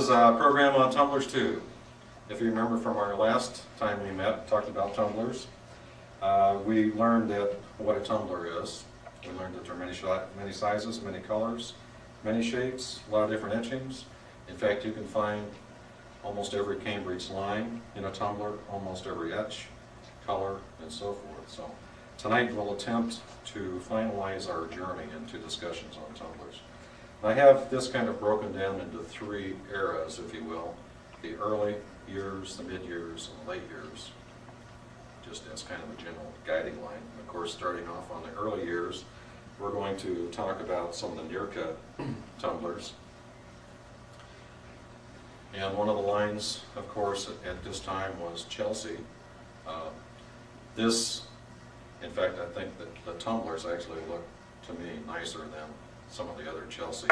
is a program on tumblers too. If you remember from our last time we met, talked about tumblers, we learned that what a tumbler is. We learned that there are many sizes, many colors, many shapes, a lot of different etchings. In fact, you can find almost every Cambridge line in a tumbler, almost every etch, color, and so forth. So tonight we'll attempt to finalize our journey into discussions on tumblers. I have this kind of broken down into three eras, if you will: the early years, the mid years, and the late years, just as kind of a general guiding line. And of course, starting off on the early years, we're going to talk about some of the near-cut tumblers. And one of the lines, of course, at this time was Chelsea. In fact, I think that the tumblers actually look, to me, nicer than some of the other Chelsea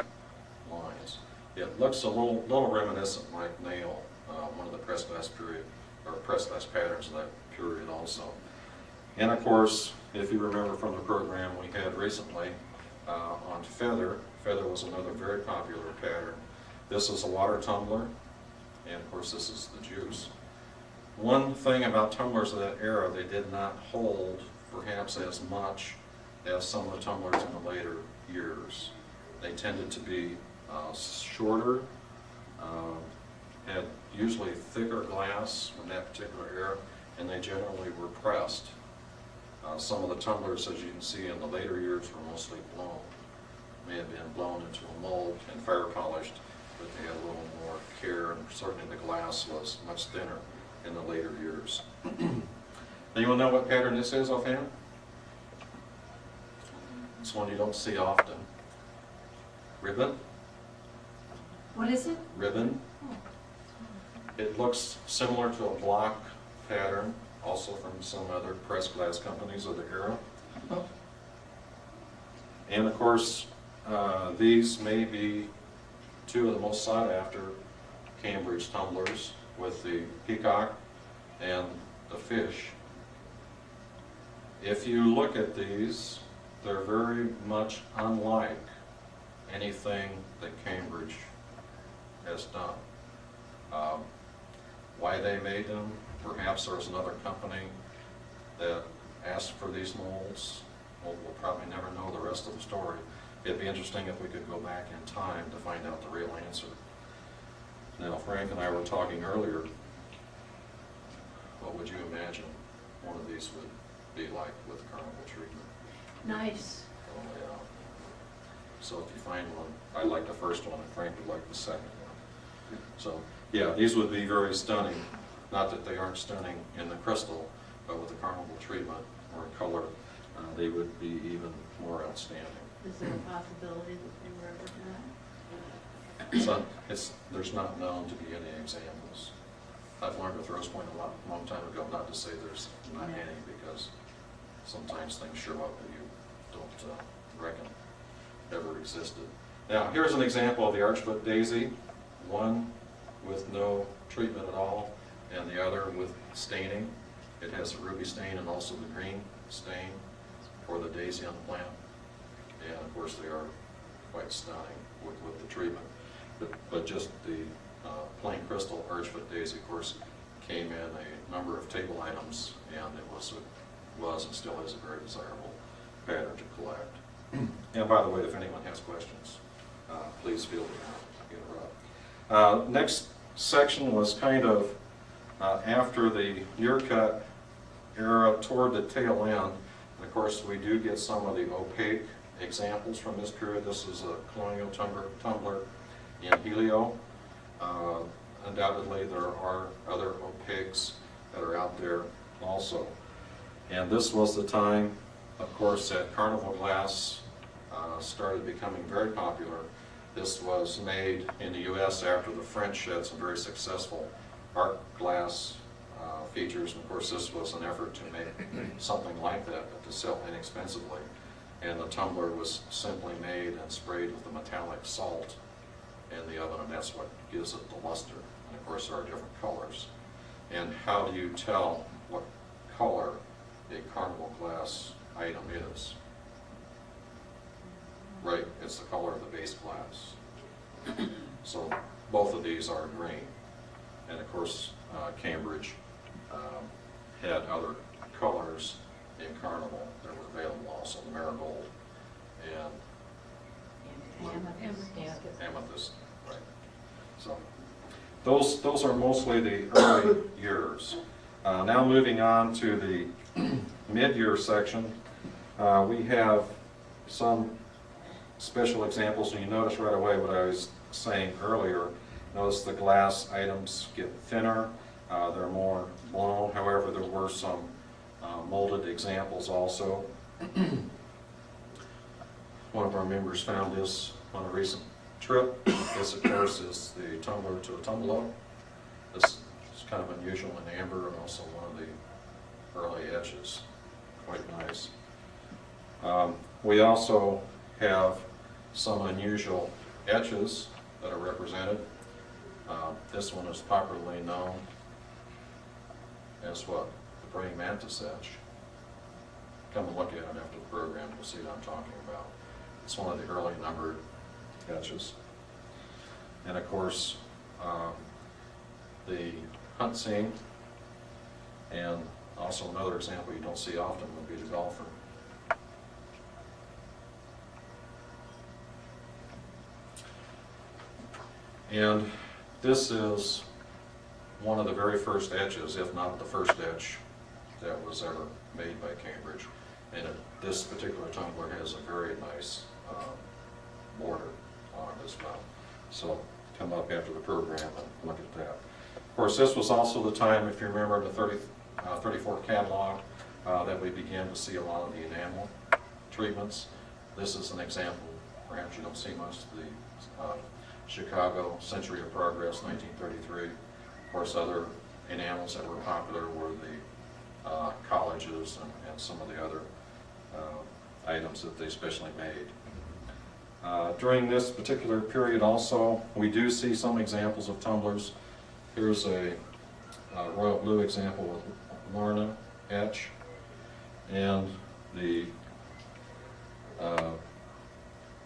lines. It looks a little reminiscent like nail, one of the pressed glass period, or pressed glass patterns of that period also. And of course, if you remember from the program we had recently on feather, feather was another very popular pattern. This is a water tumbler, and of course this is the juice. One thing about tumblers of that era, they did not hold perhaps as much as some of the tumblers in the later years. They tended to be shorter, had usually thicker glass in that particular era, and they generally were pressed. Some of the tumblers, as you can see in the later years, were mostly blown. May have been blown into a mold and fire polished, but they had a little more care, and certainly the glass was much thinner in the later years. Anyone know what pattern this is offhand? It's one you don't see often. Ribbon? What is it? Ribbon. It looks similar to a block pattern, also from some other pressed glass companies of the era. And of course, these may be two of the most sought after Cambridge tumblers, with the peacock and the fish. If you look at these, they're very much unlike anything that Cambridge has done. Why they made them, perhaps there was another company that asked for these molds. We'll probably never know the rest of the story. It'd be interesting if we could go back in time to find out the real answer. Now, Frank and I were talking earlier, what would you imagine one of these would be like with carnival treatment? Nice. Oh, yeah. So if you find one, I like the first one, and Frank would like the second one. So, yeah, these would be very stunning. Not that they aren't stunning in the crystal, but with the carnival treatment or color, they would be even more outstanding. Is there a possibility that they were ever done? So there's not known to be any examples. I've learned with Rose Point a long time ago not to say there's not any, because sometimes things show up that you don't reckon ever existed. Now, here's an example of the archfoot daisy, one with no treatment at all, and the other with staining. It has a ruby stain and also the green stain for the daisy on the plant. And of course they are quite stunning with the treatment. But just the plain crystal archfoot daisy, of course, came in a number of table items, and it was and still is a very desirable pattern to collect. And by the way, if anyone has questions, please feel free to interrupt. Next section was kind of after the near-cut era toward the tail end. And of course, we do get some of the opaque examples from this period. This is a colonial tumbler in helio. Undoubtedly, there are other opaques that are out there also. And this was the time, of course, that carnival glass started becoming very popular. This was made in the U.S. after the French had some very successful art glass features. And of course, this was an effort to make something like that, but to sell inexpensively. And the tumbler was simply made and sprayed with a metallic salt in the oven, and that's what gives it the luster. And of course, there are different colors. And how do you tell what color a carnival glass item is? Right, it's the color of the base glass. So both of these are green. And of course, Cambridge had other colors in Carnival that were available also, the marigold and amethyst, right. So those are mostly the early years. Now moving on to the mid-year section, we have some special examples, and you notice right away what I was saying earlier. Notice the glass items get thinner, they're more blown. However, there were some molded examples also. One of our members found this on a recent trip. This, of course, is the tumbler to a tumbler. This is kind of unusual in amber and also one of the early etches. Quite nice. We also have some unusual etches that are represented. This one is popularly known as what? The praying mantis etch. Come and look at it after the program, you'll see what I'm talking about. It's one of the early numbered etches. And of course, the hunt scene, and also another example you don't see often would be the golfer. And this is one of the very first etches, if not the first etch that was ever made by Cambridge. And this particular tumbler has a very nice border on it as well. So come up after the program and look at that. Of course, this was also the time, if you remember, the 34 catalog, that we began to see a lot of the enamel treatments. This is an example, perhaps you don't see much, the Chicago Century of Progress, 1933. Of course, other enamels that were popular were the colleges and some of the other items that they specially made. During this particular period also, we do see some examples of tumblers. Here's a royal blue example with Lorna etch, and the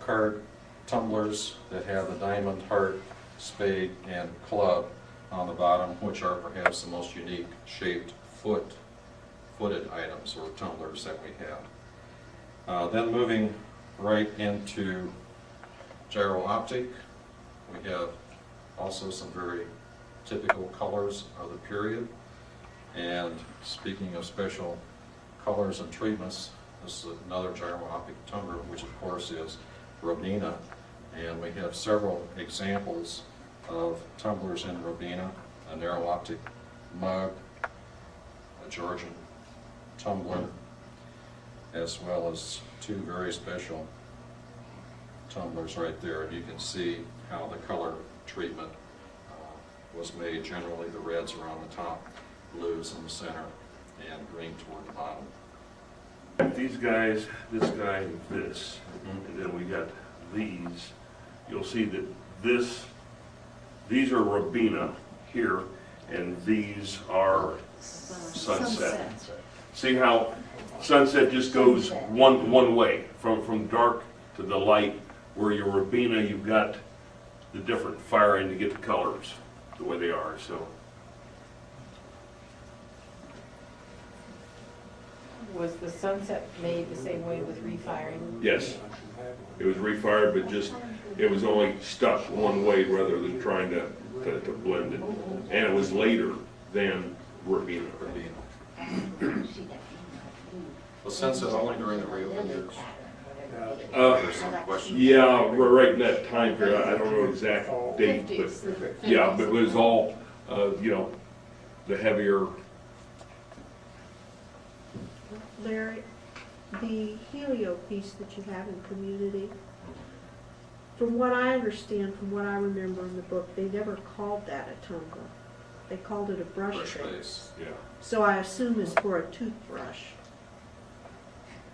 card tumblers that have the diamond, heart, spade, and club on the bottom, which are perhaps the most unique shaped footed items or tumblers that we have. Then moving right into gyro-optic, we have also some very typical colors of the period. And speaking of special colors and treatments, this is another gyro-optic tumbler, which of course is Robina. And we have several examples of tumblers in Robina, a narrow optic mug, a Georgian tumbler, as well as two very special tumblers right there. And you can see how the color treatment was made. Generally the reds are on the top, blues in the center, and green toward the bottom. These guys, this guy, and this, and then we got these. You'll see that these are Robina here, and these are Sunset. See how Sunset just goes one way, from dark to the light, where your Robina, you've got the different firing to get the colors the way they are. So Was the Sunset made the same way with refiring? yes, it was refired, but just it was only stuck one way rather than trying to blend it, and it was later than Robina. Was Sunset only during the reopen years? There's some question. Yeah, we're right in that time period. I don't know the exact date, but yeah, but it was all, you know, the heavier. Larry, the helio piece that you have in Community, from what I understand, from what I remember in the book, they never called that a tumbler. They called it a brush base. Yeah. So I assume it's for a toothbrush.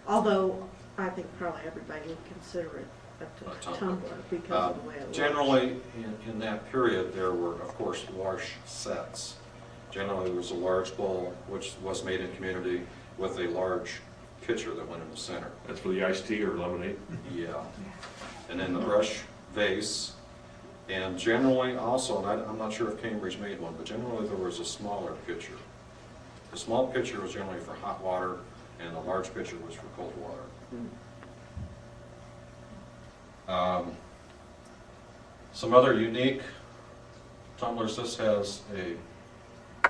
Although I think probably everybody would consider it a tumbler because of the way it looks. Generally, in that period, there were, of course, wash sets. Generally, there was a large bowl, which was made in Community, with a large pitcher that went in the center. That's for the iced tea or lemonade? Yeah. And then the brush vase, And generally also, and I'm not sure if Cambridge made one, but generally there was a smaller pitcher. The small pitcher was generally for hot water, and the large pitcher was for cold water. Some other unique tumblers. This has a,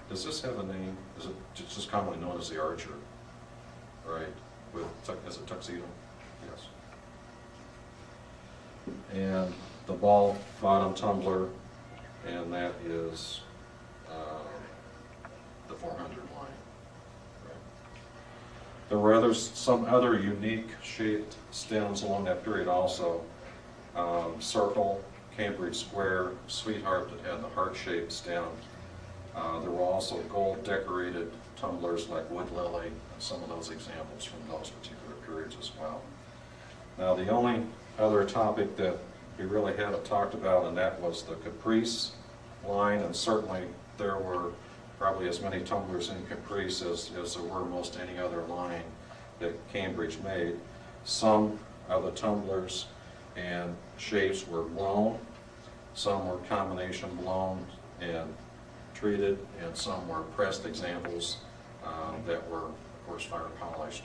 does this have a name? Is it just commonly known as the Archer? Right, with, as a tuxedo? Yes. And the ball bottom tumbler, and that is the 400 line. Right. There were some other unique shaped stems along that period also. Circle, Cambridge Square, Sweetheart that had the heart-shaped stem. There were also gold decorated tumblers like Wood Lily, and some of those examples from those particular periods as well. Now the only other topic that we really haven't talked about, and that was the Caprice line, and certainly there were probably as many tumblers in Caprice as there were most any other line that Cambridge made. Some of the tumblers and shapes were blown, some were combination blown and treated, and some were pressed examples that were, of course, fire polished.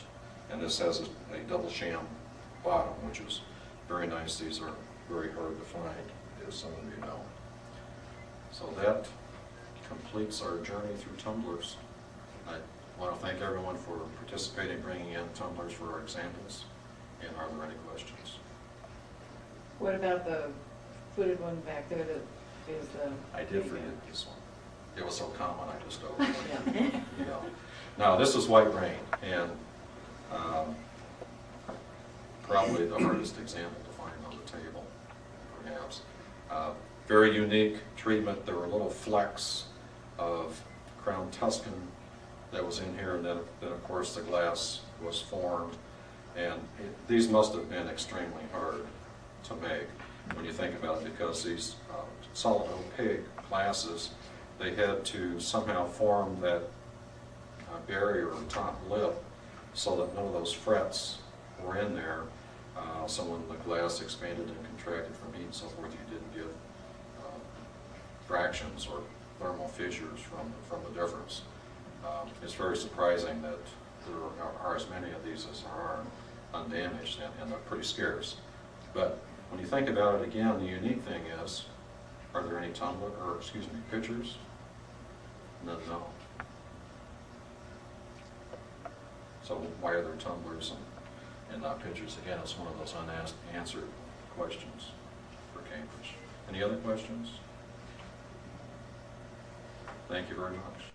And this has a double sham bottom, which is very nice. These are very hard to find, as some of you know. So that completes our journey through tumblers. I want to thank everyone for participating, bringing in tumblers for our examples. And are there any questions? What about the footed one back there that is the? I did forget this one. It was so common, I just overlooked it. Yeah. You know. Now, this is White Rain, and probably the hardest example to find on the table, perhaps. Very unique treatment. There were little flecks of Crown Tuscan that was in here, and then of course the glass was formed. And these must have been extremely hard to make when you think about it, because these solid opaque glasses, they had to somehow form that barrier or top lip so that none of those frets were in there. So when the glass expanded and contracted from heat and so forth, you didn't get fractions or thermal fissures from the difference. It's very surprising that there are as many of these as there are undamaged, and they're pretty scarce. But when you think about it again, the unique thing is, are there any pitchers? No. So why are there tumblers and not pitchers? Again, it's one of those unanswered questions for Cambridge. Any other questions? Thank you very much.